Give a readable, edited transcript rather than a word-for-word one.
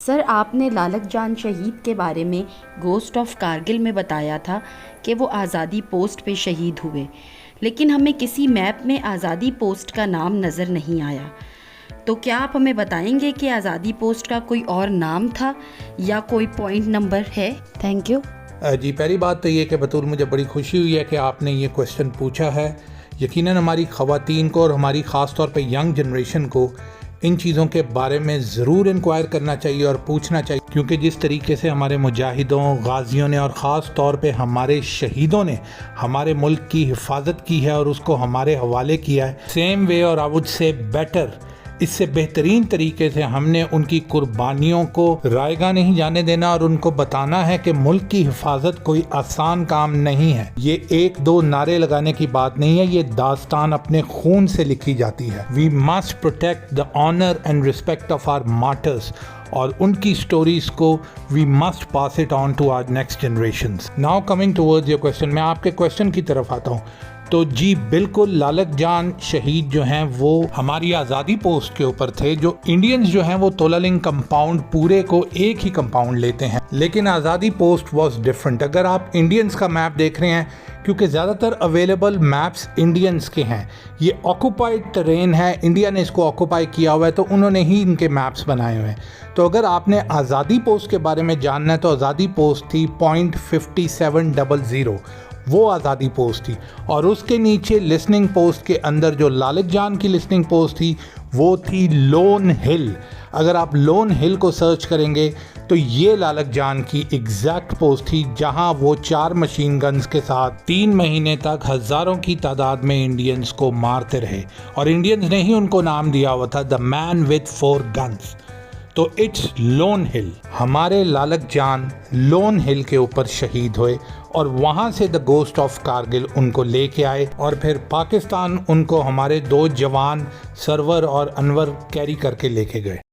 Sir, आपने लालक जान शहीद के बारे में गोस्ट ऑफ कारगिल में बताया था कि वो आज़ादी पोस्ट पे शहीद हुए, लेकिन हमें किसी मैप में आज़ादी पोस्ट का नाम नज़र नहीं आया। तो क्या आप हमें बताएंगे कि आज़ादी पोस्ट का कोई और नाम था या कोई पॉइंट नंबर है? Thank you. जी, पहली बात तो ये कि बतूल मुझे बड़ी खुशी हुई है कि आपने ये क्वेश्चन पूछा है। यकीनन हमारी ख़वातीन को और हमारी ख़ास तौर पे यंग जनरेशन को इन चीज़ों के बारे में ज़रूर इंक्वायर करना चाहिए और पूछना चाहिए, क्योंकि जिस तरीके से हमारे मुजाहिदों, गाजियों ने और ख़ास तौर पे हमारे शहीदों ने हमारे मुल्क की हिफाजत की है और उसको हमारे हवाले किया है, सेम वे और आई वुड से बेटर, इससे बेहतरीन तरीके से हमने उनकी कुर्बानियों को रायगा नहीं जाने देना और उनको बताना है कि मुल्क की हिफाजत कोई आसान काम नहीं है। ये एक दो नारे लगाने की बात नहीं है, ये दास्तान अपने खून से लिखी जाती है। We must protect the honour and respect of our martyrs, और उनकी स्टोरीज को we must pass it on to our next generations. Now coming towards your question, मैं आपके क्वेश्चन की तरफ आता हूँ। तो जी बिल्कुल, लालक जान शहीद जो हैं वो हमारी आज़ादी पोस्ट के ऊपर थे। जो इंडियंस जो हैं वो तोलालिंग कंपाउंड पूरे को एक ही कंपाउंड लेते हैं, लेकिन आज़ादी पोस्ट वाज डिफरेंट। अगर आप इंडियंस का मैप देख रहे हैं, क्योंकि ज़्यादातर अवेलेबल मैप्स इंडियंस के हैं, ये ऑक्यूपाइड टेरेन है, इंडिया ने इसको ऑक्यूपाई किया हुआ है, तो उन्होंने ही इनके मैप्स बनाए हुए हैं। तो अगर आपने आज़ादी पोस्ट के बारे में जानना है तो आज़ादी पोस्ट थी .5700, वो आज़ादी पोस्ट थी। और उसके नीचे लिसनिंग पोस्ट के अंदर जो लालक जान की लिसनिंग पोस्ट थी वो थी लोन हिल। अगर आप लोन हिल को सर्च करेंगे तो ये लालक जान की एग्जैक्ट पोस्ट थी, जहां वो 4 मशीन गन्स के साथ 3 महीने तक हज़ारों की तादाद में इंडियंस को मारते रहे, और इंडियंस ने ही उनको नाम दिया हुआ था द मैन विद 4 गन्स। तो इट्स लोन हिल। हमारे लालक जान लोन हिल के ऊपर शहीद हुए और वहाँ से द गोस्ट ऑफ कारगिल उनको लेके आए, और फिर पाकिस्तान उनको हमारे 2 जवान सरवर और अनवर कैरी करके लेके गए।